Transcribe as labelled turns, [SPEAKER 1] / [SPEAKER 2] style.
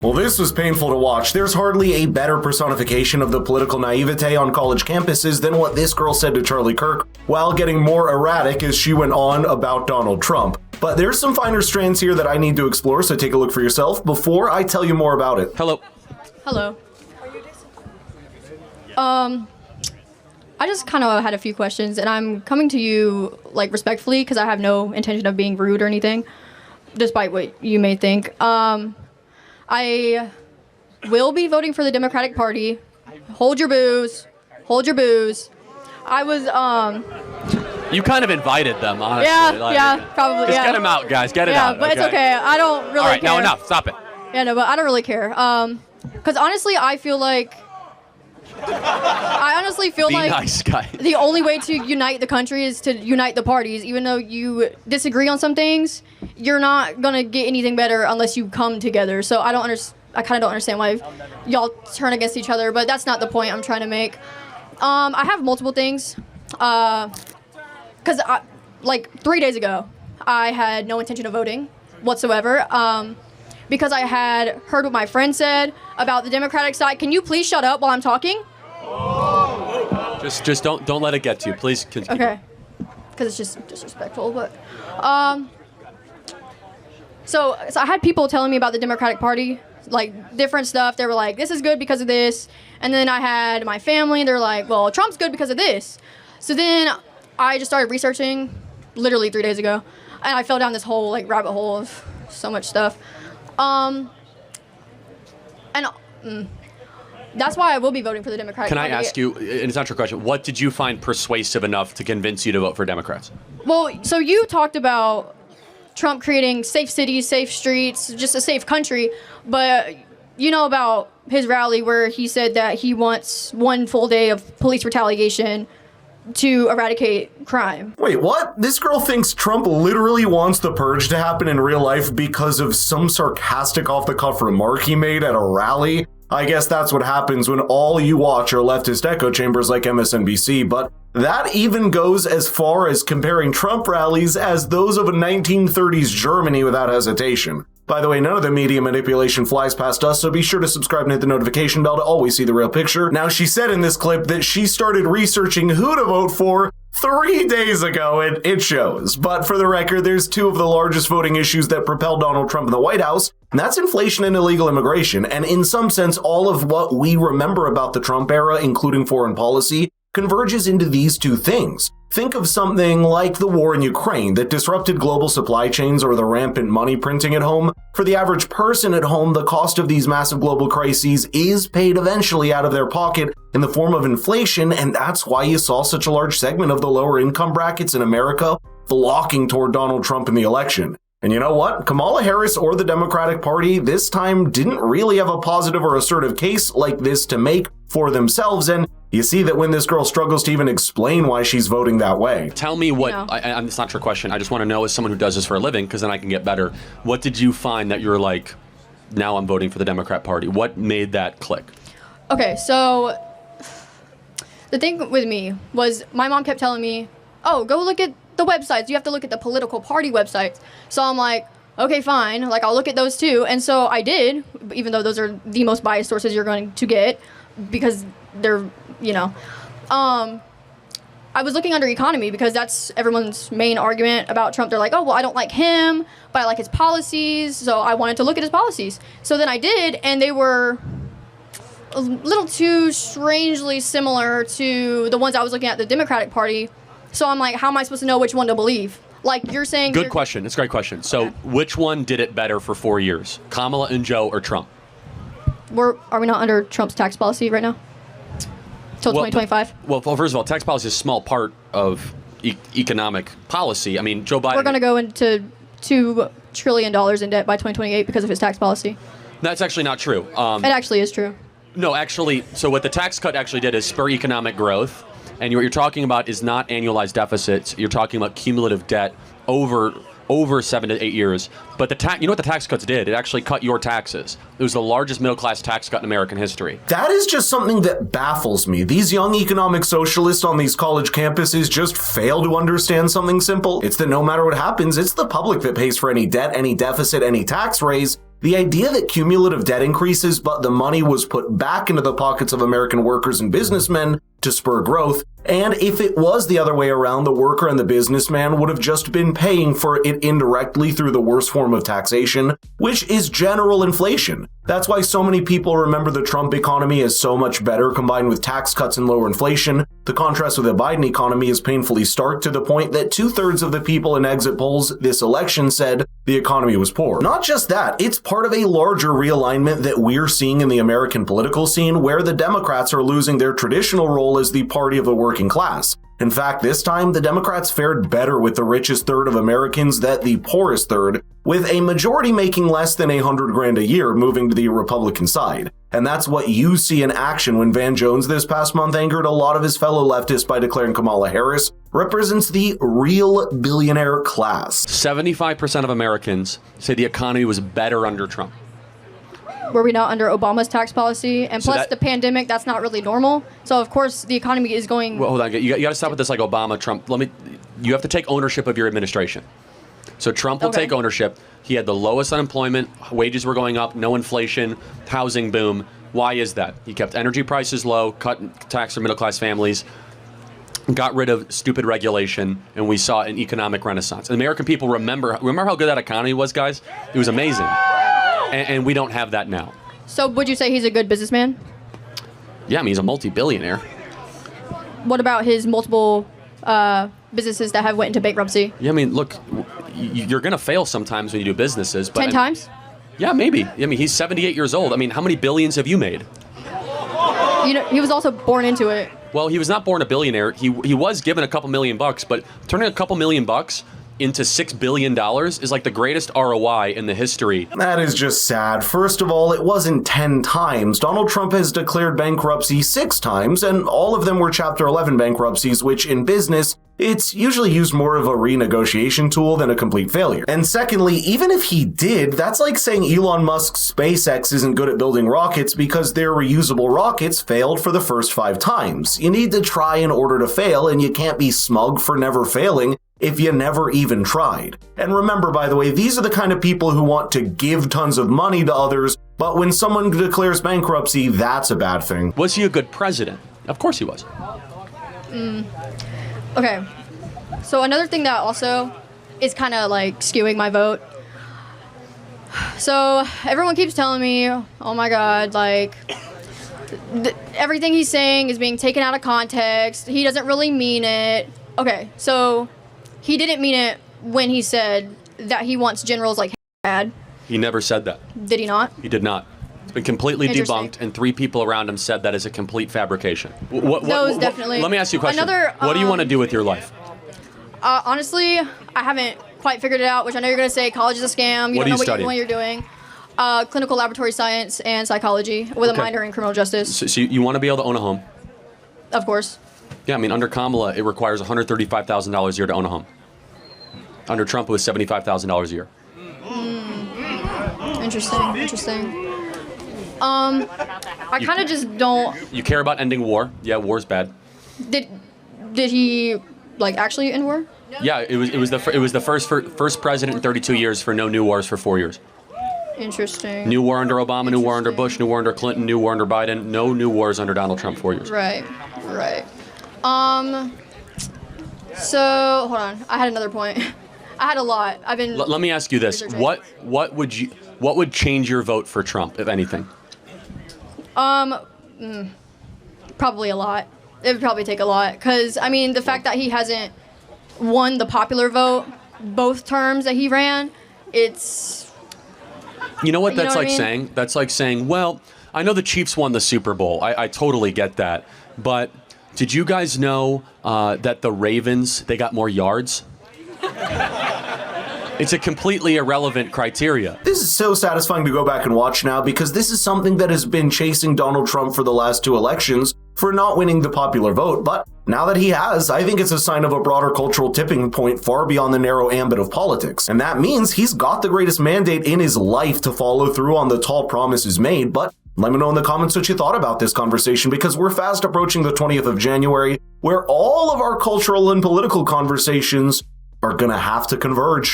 [SPEAKER 1] Well, this was painful to watch. There's hardly a better personification of the political naivete on college campuses than what this girl said to Charlie Kirk, while getting more erratic as she went on about Donald Trump. But there's some finer strands here that I need to explore, so take a look for yourself before I tell you more about it.
[SPEAKER 2] Hello.
[SPEAKER 3] Hello. I just kind of had a few questions, and I'm coming to you, like, respectfully, because I have no intention of being rude or anything, despite what you may think. I will be voting for the Democratic Party. Hold your booze. Hold your booze. I was,
[SPEAKER 2] You kind of invited them, honestly.
[SPEAKER 3] Yeah, probably,
[SPEAKER 2] Just get them out, guys. Get it out.
[SPEAKER 3] Yeah, but it's okay. I don't really care.
[SPEAKER 2] All right, now enough. Stop it.
[SPEAKER 3] Yeah, no, but I don't really care. Because honestly, I feel like...
[SPEAKER 2] Be nice, guy.
[SPEAKER 3] The only way to unite the country is to unite the parties. Even though you disagree on some things, you're not gonna get anything better unless you come together. So I kind of don't understand why y'all turn against each other. But that's not the point I'm trying to make. I have multiple things. Because like 3 days ago, I had no intention of voting whatsoever. Because I had heard what my friend said about the Democratic side. Can you please shut up while I'm talking?
[SPEAKER 2] Just don't let it get to you, please.
[SPEAKER 3] Okay, because it's just disrespectful. But so I had people telling me about the Democratic Party, like different stuff. They were like, "This is good because of this," and then I had my family, and they're like, "Well, Trump's good because of this." So then I just started researching, literally 3 days ago, and I fell down this whole like rabbit hole of so much stuff. That's why I will be voting for the Democratic Party.
[SPEAKER 2] Can I ask you, and it's not your question, what did you find persuasive enough to convince you to vote for Democrats?
[SPEAKER 3] Well, so you talked about Trump creating safe cities, safe streets, just a safe country, but you know about his rally where he said that he wants 1 full day of police retaliation to eradicate crime.
[SPEAKER 1] Wait, what? This girl thinks Trump literally wants the purge to happen in real life because of some sarcastic off-the-cuff remark he made at a rally? I guess that's what happens when all you watch are leftist echo chambers like MSNBC, but that even goes as far as comparing Trump rallies as those of a 1930s Germany without hesitation. By the way, none of the media manipulation flies past us, so be sure to subscribe and hit the notification bell to always see the real picture. Now, she said in this clip that she started researching who to vote for 3 days ago, and it shows. But for the record, there's 2 of the largest voting issues that propelled Donald Trump in the White House, and that's inflation and illegal immigration. And in some sense, all of what we remember about the Trump era, including foreign policy, converges into these 2 things. Think of something like the war in Ukraine that disrupted global supply chains or the rampant money printing at home. For the average person at home, the cost of these massive global crises is paid eventually out of their pocket in the form of inflation, and that's why you saw such a large segment of the lower income brackets in America flocking toward Donald Trump in the election. And you know what? Kamala Harris or the Democratic Party this time didn't really have a positive or assertive case like this to make for themselves, and you see that when this girl struggles to even explain why she's voting that way.
[SPEAKER 2] Tell me what, it's not your question, I just want to know as someone who does this for a living, because then I can get better. What did you find that you're like, now I'm voting for the Democrat Party? What made that click?
[SPEAKER 3] Okay, so the thing with me was my mom kept telling me, oh, go look at the websites. You have to look at the political party websites. So I'm like, okay, fine. Like, I'll look at those too. And so I did, even though those are the most biased sources you're going to get because they're, you know. I was looking under economy because that's everyone's main argument about Trump. They're like, oh, well, I don't like him, but I like his policies. So I wanted to look at his policies. So then I did, and they were a little too strangely similar to the ones I was looking at the Democratic Party. So I'm like, how am I supposed to know which one to believe? Like, you're saying...
[SPEAKER 2] Good question. It's a great question. So which one did it better for 4 years? Kamala and Joe or Trump?
[SPEAKER 3] Are we not under Trump's tax policy right now? Till 2025?
[SPEAKER 2] Well, first of all, tax policy is a small part of economic policy. I mean, Joe Biden...
[SPEAKER 3] We're going to go into $2 trillion in debt by 2028 because of his tax policy.
[SPEAKER 2] That's actually not true.
[SPEAKER 3] It actually is true.
[SPEAKER 2] No, actually, so what the tax cut actually did is spur economic growth. And what you're talking about is not annualized deficits. You're talking about cumulative debt over 7 to 8 years. But you know what the tax cuts did? It actually cut your taxes. It was the largest middle-class tax cut in American history.
[SPEAKER 1] That is just something that baffles me. These young economic socialists on these college campuses just fail to understand something simple. It's that no matter what happens, it's the public that pays for any debt, any deficit, any tax raise. The idea that cumulative debt increases, but the money was put back into the pockets of American workers and businessmen to spur growth, and if it was the other way around, the worker and the businessman would have just been paying for it indirectly through the worst form of taxation, which is general inflation. That's why so many people remember the Trump economy as so much better combined with tax cuts and lower inflation. The contrast with the Biden economy is painfully stark to the point that 2/3 of the people in exit polls this election said the economy was poor. Not just that, it's part of a larger realignment that we're seeing in the American political scene where the Democrats are losing their traditional role as the party of the working class. In fact, this time, the Democrats fared better with the richest third of Americans than the poorest third, with a majority making less than $100,000 a year moving to the Republican side. And that's what you see in action when Van Jones this past month angered a lot of his fellow leftists by declaring Kamala Harris represents the real billionaire class.
[SPEAKER 2] 75% of Americans say the economy was better under Trump.
[SPEAKER 3] Were we not under Obama's tax policy? And
[SPEAKER 2] So
[SPEAKER 3] plus the pandemic, that's not really normal. So of course the economy is going...
[SPEAKER 2] Well, hold on. You got to stop with this like Obama, Trump. You have to take ownership of your administration. So Trump will take ownership. He had the lowest unemployment, wages were going up, no inflation, housing boom. Why is that? He kept energy prices low, cut tax for middle-class families, got rid of stupid regulation, and we saw an economic renaissance. And American people remember how good that economy was, guys? It was amazing. And we don't have that now.
[SPEAKER 3] So would you say he's a good businessman?
[SPEAKER 2] Yeah, I mean, he's a multi-billionaire.
[SPEAKER 3] What about his multiple businesses that have went into bankruptcy?
[SPEAKER 2] Yeah, I mean, look, you're going to fail sometimes when you do businesses. But
[SPEAKER 3] 10 times?
[SPEAKER 2] Yeah, maybe. I mean, he's 78 years old. I mean, how many billions have you made?
[SPEAKER 3] You know, he was also born into it.
[SPEAKER 2] Well, he was not born a billionaire. He was given a couple $1 million, but turning a couple $1 million into $6 billion is like the greatest ROI in the history.
[SPEAKER 1] That is just sad. First of all, it wasn't 10 times. Donald Trump has declared bankruptcy 6 times, and all of them were Chapter 11 bankruptcies, which in business, it's usually used more of a renegotiation tool than a complete failure. And secondly, even if he did, that's like saying Elon Musk's SpaceX isn't good at building rockets because their reusable rockets failed for the first 5 times. You need to try in order to fail, and you can't be smug for never failing if you never even tried. And remember, by the way, these are the kind of people who want to give tons of money to others, but when someone declares bankruptcy, that's a bad thing.
[SPEAKER 2] Was he a good president? Of course he was.
[SPEAKER 3] Okay. So another thing that also is kind of like skewing my vote. So everyone keeps telling me, oh my God, like everything he's saying is being taken out of context. He doesn't really mean it. Okay, so he didn't mean it when he said that he wants generals like bad.
[SPEAKER 2] He never said that.
[SPEAKER 3] Did he not?
[SPEAKER 2] He did not. It's been completely debunked, and 3 people around him said that is a complete fabrication.
[SPEAKER 3] Definitely.
[SPEAKER 2] Let me ask you a question. What do you want to do with your life?
[SPEAKER 3] Honestly, I haven't quite figured it out, which I know you're going to say college is a scam.
[SPEAKER 2] What
[SPEAKER 3] don't know
[SPEAKER 2] studying?
[SPEAKER 3] what you're doing. Clinical laboratory science and psychology with a minor in criminal justice.
[SPEAKER 2] So you want to be able to own a home?
[SPEAKER 3] Of course.
[SPEAKER 2] Yeah, I mean, under Kamala, it requires $135,000 a year to own a home. Under Trump, it was $75,000 a year.
[SPEAKER 3] Interesting. I kind of just don't...
[SPEAKER 2] You care about ending war? Yeah, war's bad.
[SPEAKER 3] Did he like actually end war?
[SPEAKER 2] Yeah, it was the first president in 32 years for no new wars for 4 years.
[SPEAKER 3] Interesting.
[SPEAKER 2] New war under Obama, new war under Bush, new war under Clinton, new war under Biden. No new wars under Donald Trump 4 years.
[SPEAKER 3] Right. So hold on, I had another point. I had a lot. I've been.
[SPEAKER 2] Let me ask you this: what would change your vote for Trump, if anything?
[SPEAKER 3] Probably a lot. It would probably take a lot, because I mean the fact that he hasn't won the popular vote both terms that he ran, it's.
[SPEAKER 2] You know what that's like
[SPEAKER 3] I mean?
[SPEAKER 2] saying? That's like saying, well, I know the Chiefs won the Super Bowl. I totally get that, but did you guys know that the Ravens, they got more yards? It's a completely irrelevant criteria.
[SPEAKER 1] This is so satisfying to go back and watch now because this is something that has been chasing Donald Trump for the last 2 elections for not winning the popular vote. But now that he has, I think it's a sign of a broader cultural tipping point far beyond the narrow ambit of politics. And that means he's got the greatest mandate in his life to follow through on the tall promises made. But let me know in the comments what you thought about this conversation, because we're fast approaching the 20th of January, where all of our cultural and political conversations are gonna have to converge.